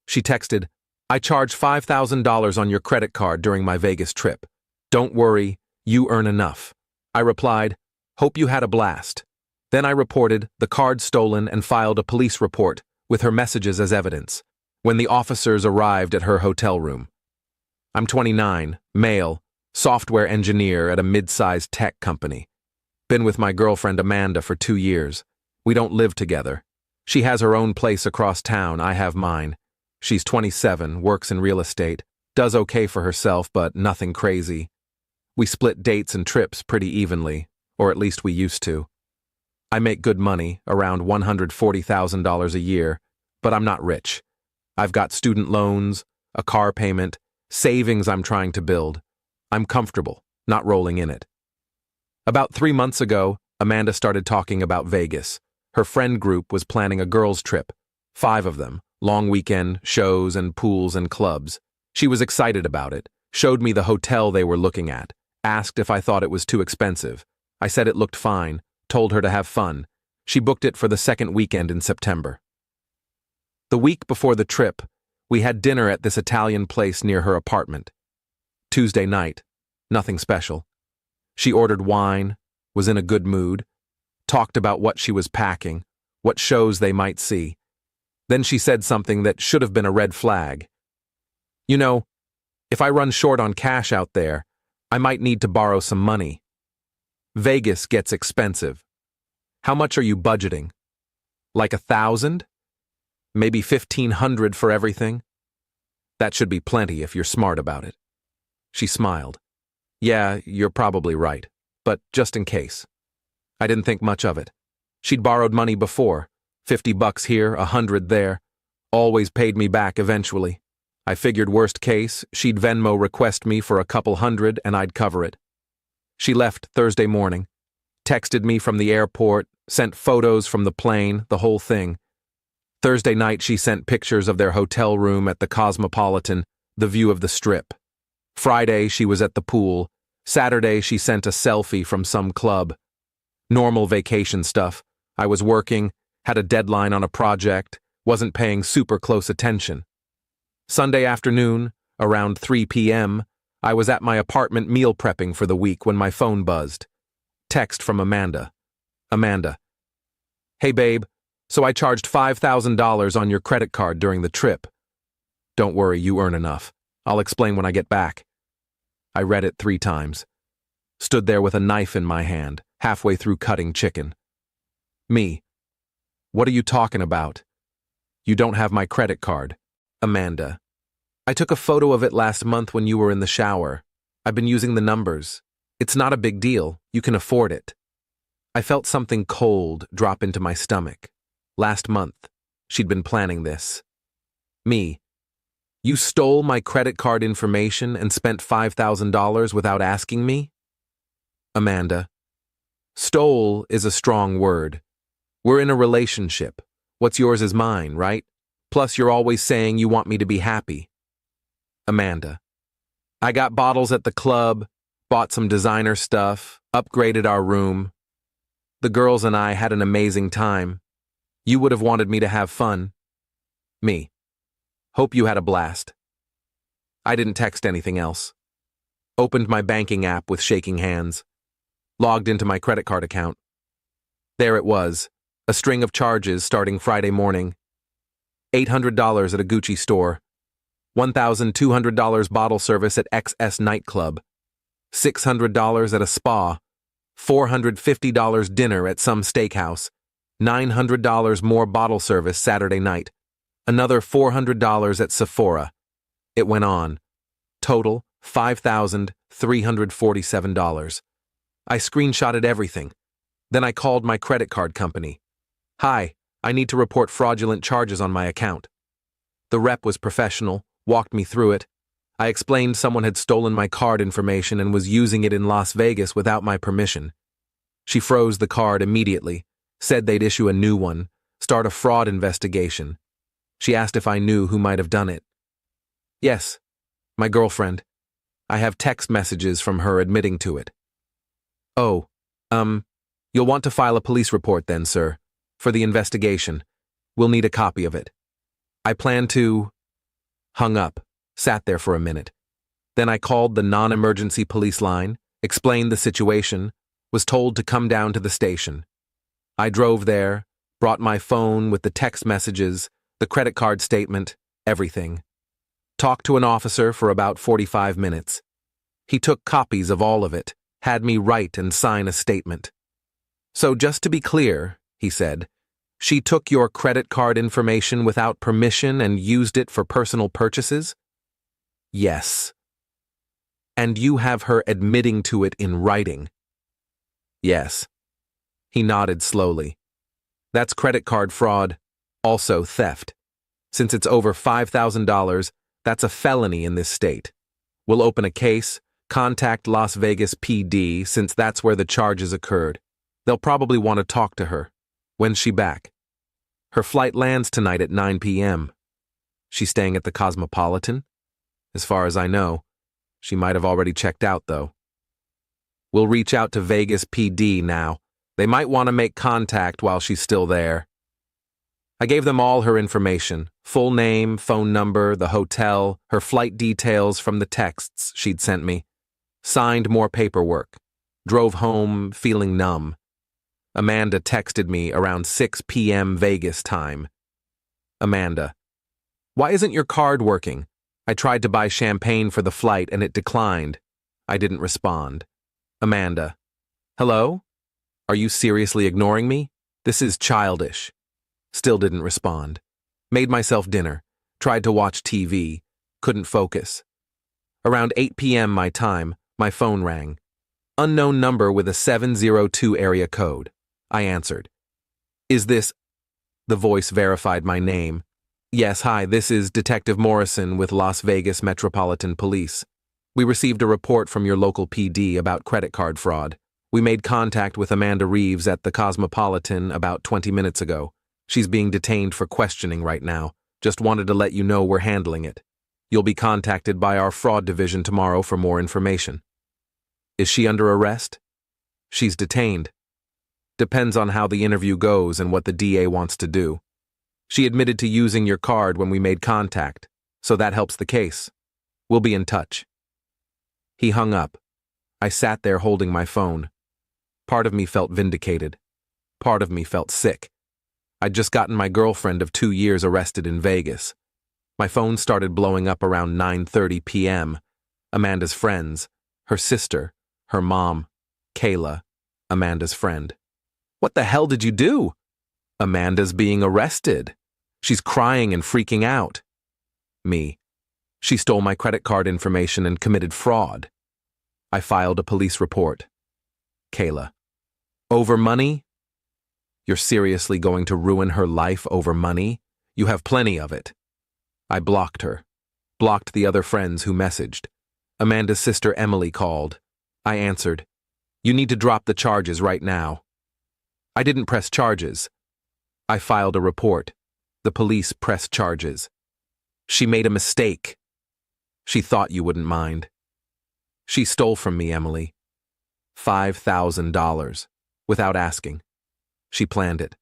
She texted, "I charged $5,000 on your credit card during my Vegas trip. Don't worry, you earn enough." I replied, "Hope you had a blast." Then I reported the card stolen and filed a police report with her messages as evidence when the officers arrived at her hotel room. I'm 29, male, software engineer at a mid-sized tech company. Been with my girlfriend Amanda for 2 years. We don't live together. She has her own place across town, I have mine. She's 27, works in real estate, does okay for herself, but nothing crazy. We split dates and trips pretty evenly, or at least we used to. I make good money, around $140,000 a year, but I'm not rich. I've got student loans, a car payment, savings I'm trying to build. I'm comfortable, not rolling in it. About 3 months ago, Amanda started talking about Vegas. Her friend group was planning a girls' trip, 5 of them, long weekend, shows and pools and clubs. She was excited about it, showed me the hotel they were looking at, asked if I thought it was too expensive. I said it looked fine, told her to have fun. She booked it for the second weekend in September. The week before the trip, we had dinner at this Italian place near her apartment. Tuesday night, nothing special. She ordered wine, was in a good mood, talked about what she was packing, what shows they might see. Then she said something that should have been a red flag. "You know, if I run short on cash out there, I might need to borrow some money. Vegas gets expensive. How much are you budgeting? Like 1,000? Maybe 1,500 for everything? That should be plenty if you're smart about it." She smiled. "Yeah, you're probably right, but just in case." I didn't think much of it. She'd borrowed money before, $50 here, 100 there, always paid me back eventually. I figured worst case, she'd Venmo request me for a couple hundred and I'd cover it. She left Thursday morning, texted me from the airport, sent photos from the plane, the whole thing. Thursday night she sent pictures of their hotel room at the Cosmopolitan, the view of the Strip. Friday she was at the pool. Saturday she sent a selfie from some club. Normal vacation stuff. I was working, had a deadline on a project, wasn't paying super close attention. Sunday afternoon, around 3 p.m., I was at my apartment meal prepping for the week when my phone buzzed. Text from Amanda. Amanda. "Hey babe, so I charged $5,000 on your credit card during the trip. Don't worry, you earn enough. I'll explain when I get back." I read it 3 times. Stood there with a knife in my hand, halfway through cutting chicken. Me. "What are you talking about? You don't have my credit card." Amanda. "I took a photo of it last month when you were in the shower. I've been using the numbers. It's not a big deal. You can afford it." I felt something cold drop into my stomach. Last month, she'd been planning this. Me. "You stole my credit card information and spent $5,000 without asking me?" Amanda. "Stole is a strong word. We're in a relationship. What's yours is mine, right? Plus you're always saying you want me to be happy." Amanda. "I got bottles at the club, bought some designer stuff, upgraded our room. The girls and I had an amazing time. You would have wanted me to have fun." Me. "Hope you had a blast." I didn't text anything else. Opened my banking app with shaking hands. Logged into my credit card account. There it was, a string of charges starting Friday morning. $800 at a Gucci store. $1,200 bottle service at XS nightclub. $600 at a spa. $450 dinner at some steakhouse. $900 more bottle service Saturday night. Another $400 at Sephora. It went on. Total, $5,347. I screenshotted everything. Then I called my credit card company. "Hi, I need to report fraudulent charges on my account." The rep was professional, walked me through it. I explained someone had stolen my card information and was using it in Las Vegas without my permission. She froze the card immediately, said they'd issue a new one, start a fraud investigation. She asked if I knew who might have done it. Yes, my girlfriend. I have text messages from her admitting to it. Oh, you'll want to file a police report then, sir, for the investigation. We'll need a copy of it. I plan to, Hung up, sat there for a minute. Then I called the non-emergency police line, explained the situation, was told to come down to the station. I drove there, brought my phone with the text messages, the credit card statement, everything. Talked to an officer for about 45 minutes. He took copies of all of it, had me write and sign a statement. So just to be clear, he said, she took your credit card information without permission and used it for personal purchases? Yes. And you have her admitting to it in writing? Yes. He nodded slowly. That's credit card fraud, also theft. Since it's over $5,000, that's a felony in this state. We'll open a case, contact Las Vegas PD since that's where the charges occurred. They'll probably want to talk to her. When's she back? Her flight lands tonight at 9 p.m. She's staying at the Cosmopolitan? As far as I know. She might have already checked out, though. We'll reach out to Vegas PD now. They might want to make contact while she's still there. I gave them all her information, full name, phone number, the hotel, her flight details from the texts she'd sent me. Signed more paperwork. Drove home feeling numb. Amanda texted me around 6 p.m. Vegas time. Amanda, why isn't your card working? I tried to buy champagne for the flight and it declined. I didn't respond. Amanda, hello? Are you seriously ignoring me? This is childish. Still didn't respond. Made myself dinner. Tried to watch TV. Couldn't focus. Around 8 p.m. my time, my phone rang. Unknown number with a 702 area code. I answered. Is this... The voice verified my name. Yes, hi, this is Detective Morrison with Las Vegas Metropolitan Police. We received a report from your local PD about credit card fraud. We made contact with Amanda Reeves at the Cosmopolitan about 20 minutes ago. She's being detained for questioning right now. Just wanted to let you know we're handling it. You'll be contacted by our fraud division tomorrow for more information. Is she under arrest? She's detained. Depends on how the interview goes and what the DA wants to do. She admitted to using your card when we made contact, so that helps the case. We'll be in touch. He hung up. I sat there holding my phone. Part of me felt vindicated. Part of me felt sick. I'd just gotten my girlfriend of 2 years arrested in Vegas. My phone started blowing up around 9:30 p.m. Amanda's friends, her sister, her mom, Kayla, Amanda's friend. What the hell did you do? Amanda's being arrested. She's crying and freaking out. Me. She stole my credit card information and committed fraud. I filed a police report. Kayla. Over money? You're seriously going to ruin her life over money? You have plenty of it. I blocked her. Blocked the other friends who messaged. Amanda's sister Emily called. I answered. You need to drop the charges right now. I didn't press charges. I filed a report. The police pressed charges. She made a mistake. She thought you wouldn't mind. She stole from me, Emily. $5,000. Without asking. She planned it.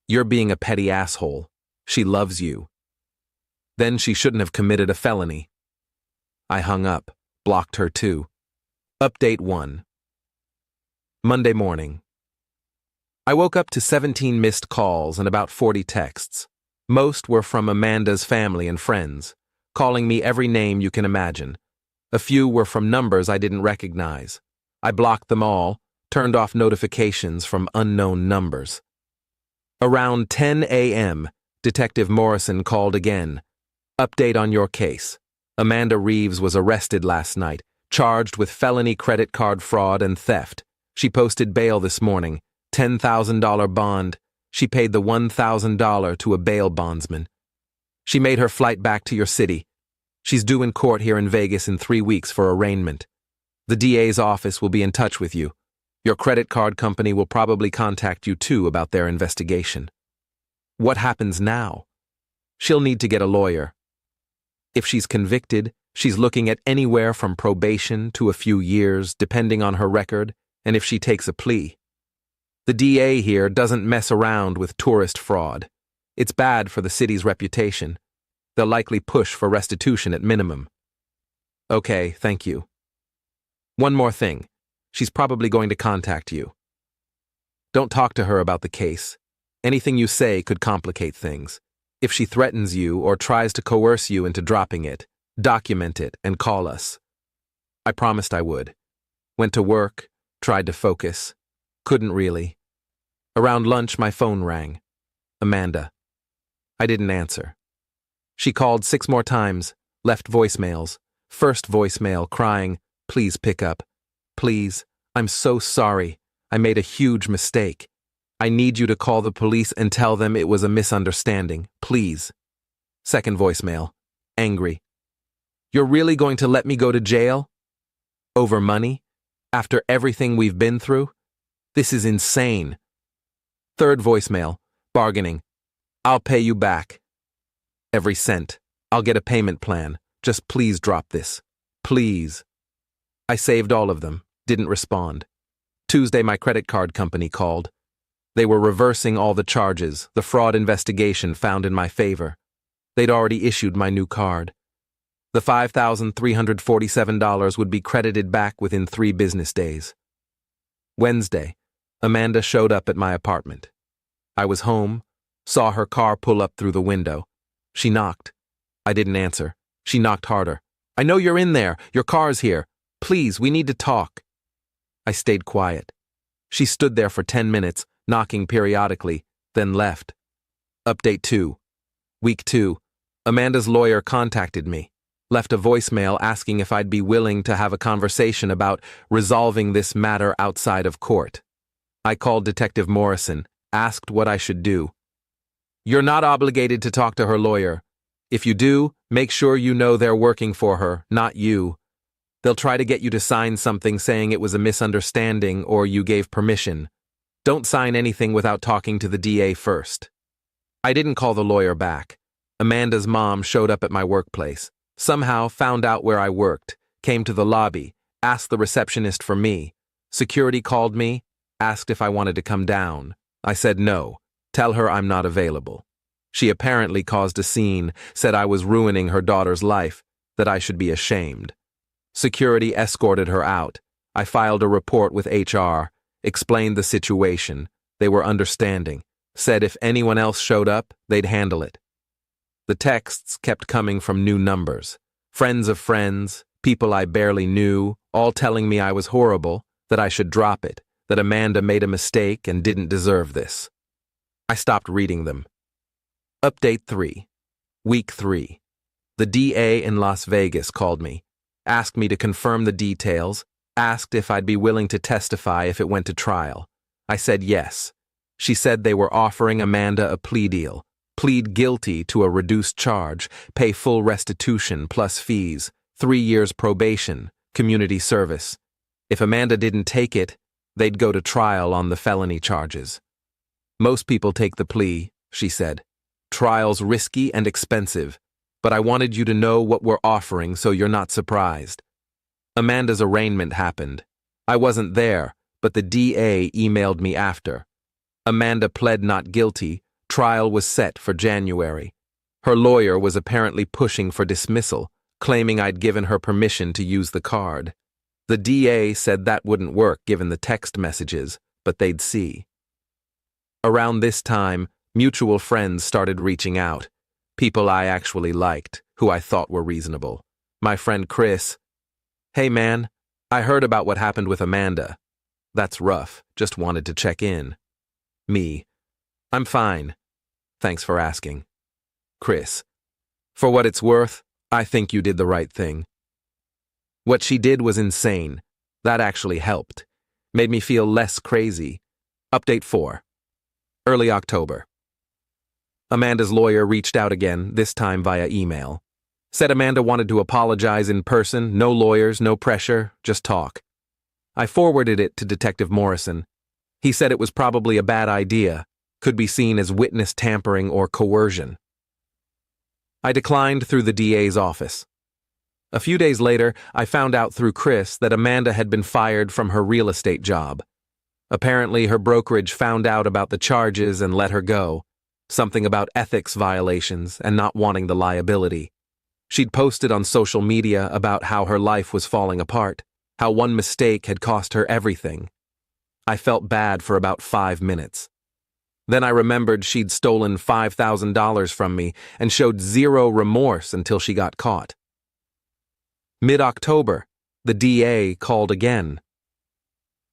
You're being a petty asshole. She loves you. Then she shouldn't have committed a felony. I hung up, blocked her too. Update 1. Monday morning. I woke up to 17 missed calls and about 40 texts. Most were from Amanda's family and friends, calling me every name you can imagine. A few were from numbers I didn't recognize. I blocked them all, turned off notifications from unknown numbers. Around 10 a.m., Detective Morrison called again. Update on your case. Amanda Reeves was arrested last night, charged with felony credit card fraud and theft. She posted bail this morning, $10,000 bond. She paid the $1,000 to a bail bondsman. She made her flight back to your city. She's due in court here in Vegas in 3 weeks for arraignment. The DA's office will be in touch with you. Your credit card company will probably contact you too about their investigation. What happens now? She'll need to get a lawyer. If she's convicted, she's looking at anywhere from probation to a few years, depending on her record, and if she takes a plea. The DA here doesn't mess around with tourist fraud. It's bad for the city's reputation. They'll likely push for restitution at minimum. Okay, thank you. One more thing. She's probably going to contact you. Don't talk to her about the case. Anything you say could complicate things. If she threatens you or tries to coerce you into dropping it, document it and call us. I promised I would. Went to work, tried to focus. Couldn't really. Around lunch, my phone rang. Amanda. I didn't answer. She called 6 more times, left voicemails. First voicemail crying, "Please pick up. Please, I'm so sorry. I made a huge mistake. I need you to call the police and tell them it was a misunderstanding, please." Second voicemail, angry. "You're really going to let me go to jail? Over money? After everything we've been through? This is insane." Third voicemail, bargaining. "I'll pay you back. Every cent. I'll get a payment plan. Just please drop this. Please." I saved all of them, didn't respond. Tuesday, my credit card company called. They were reversing all the charges, the fraud investigation found in my favor. They'd already issued my new card. The $5,347 would be credited back within 3 business days. Wednesday, Amanda showed up at my apartment. I was home, saw her car pull up through the window. She knocked. I didn't answer. She knocked harder. "I know you're in there. Your car's here. Please, we need to talk." I stayed quiet. She stood there for 10 minutes, knocking periodically, then left. Update 2. Week 2. Amanda's lawyer contacted me, left a voicemail asking if I'd be willing to have a conversation about resolving this matter outside of court. I called Detective Morrison, asked what I should do. "You're not obligated to talk to her lawyer. If you do, make sure you know they're working for her, not you. They'll try to get you to sign something saying it was a misunderstanding or you gave permission. Don't sign anything without talking to the DA first." I didn't call the lawyer back. Amanda's mom showed up at my workplace, somehow found out where I worked, came to the lobby, asked the receptionist for me. Security called me, asked if I wanted to come down. I said no, tell her I'm not available. She apparently caused a scene, said I was ruining her daughter's life, that I should be ashamed. Security escorted her out. I filed a report with HR, explained the situation. They were understanding, said if anyone else showed up, they'd handle it. The texts kept coming from new numbers. Friends of friends, people I barely knew, all telling me I was horrible, that I should drop it, that Amanda made a mistake and didn't deserve this. I stopped reading them. Update 3. Week 3. The DA in Las Vegas called me, asked me to confirm the details, asked if I'd be willing to testify if it went to trial. I said yes. She said they were offering Amanda a plea deal, plead guilty to a reduced charge, pay full restitution plus fees, 3 years probation, community service. If Amanda didn't take it, they'd go to trial on the felony charges. "Most people take the plea," she said. "Trial's risky and expensive, but I wanted you to know what we're offering so you're not surprised." Amanda's arraignment happened. I wasn't there, but the DA emailed me after. Amanda pled not guilty. Trial was set for January. Her lawyer was apparently pushing for dismissal, claiming I'd given her permission to use the card. The DA said that wouldn't work given the text messages, but they'd see. Around this time, mutual friends started reaching out. People I actually liked, who I thought were reasonable. My friend Chris. "Hey man, I heard about what happened with Amanda. That's rough, just wanted to check in." Me. "I'm fine. Thanks for asking." Chris. "For what it's worth, I think you did the right thing." What she did was insane. That actually helped. Made me feel less crazy. Update 4. Early October. Amanda's lawyer reached out again, this time via email. Said Amanda wanted to apologize in person, no lawyers, no pressure, just talk. I forwarded it to Detective Morrison. He said it was probably a bad idea, could be seen as witness tampering or coercion. I declined through the DA's office. A few days later, I found out through Chris that Amanda had been fired from her real estate job. Apparently, her brokerage found out about the charges and let her go. something about ethics violations and not wanting the liability. She'd posted on social media about how her life was falling apart, how one mistake had cost her everything. I felt bad for about 5 minutes. Then I remembered she'd stolen $5,000 from me and showed zero remorse until she got caught. Mid-October, the DA called again.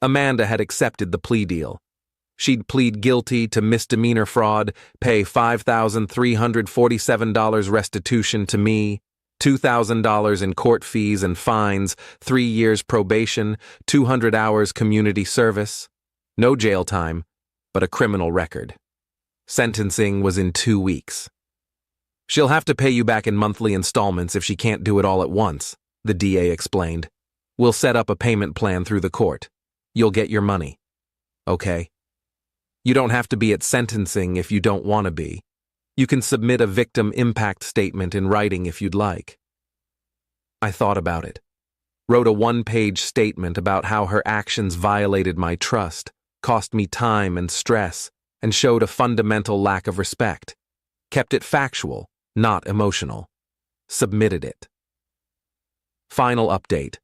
Amanda had accepted the plea deal. She'd plead guilty to misdemeanor fraud, pay $5,347 restitution to me, $2,000 in court fees and fines, 3 years probation, 200 hours community service. No jail time, but a criminal record. Sentencing was in 2 weeks. She'll have to pay you back in monthly installments if she can't do it all at once, the DA explained. We'll set up a payment plan through the court. You'll get your money. Okay. You don't have to be at sentencing if you don't want to be. You can submit a victim impact statement in writing if you'd like. I thought about it. Wrote a 1-page statement about how her actions violated my trust, cost me time and stress, and showed a fundamental lack of respect. Kept it factual, not emotional. Submitted it. Final update.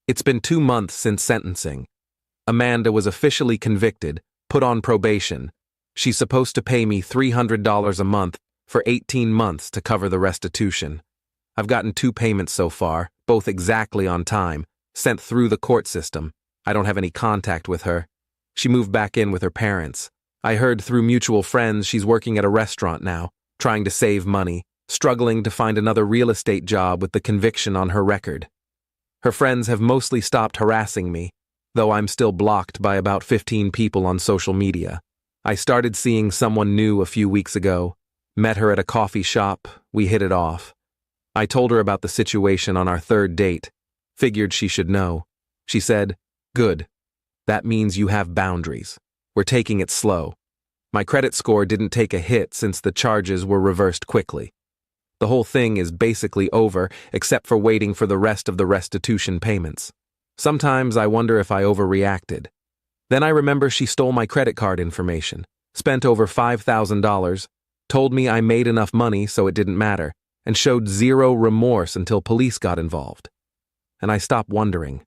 It's been 2 months since sentencing. Amanda was officially convicted, put on probation. She's supposed to pay me $300 a month for 18 months to cover the restitution. I've gotten 2 payments so far, both exactly on time, sent through the court system. I don't have any contact with her. She moved back in with her parents. I heard through mutual friends she's working at a restaurant now, trying to save money, struggling to find another real estate job with the conviction on her record. Her friends have mostly stopped harassing me, though I'm still blocked by about 15 people on social media. I started seeing someone new a few weeks ago, met her at a coffee shop, we hit it off. I told her about the situation on our 3rd date, figured she should know. She said, "Good. That means you have boundaries. We're taking it slow." My credit score didn't take a hit since the charges were reversed quickly. The whole thing is basically over except for waiting for the rest of the restitution payments. Sometimes I wonder if I overreacted. Then I remember she stole my credit card information, spent over $5,000, told me I made enough money so it didn't matter, and showed zero remorse until police got involved. And I stopped wondering.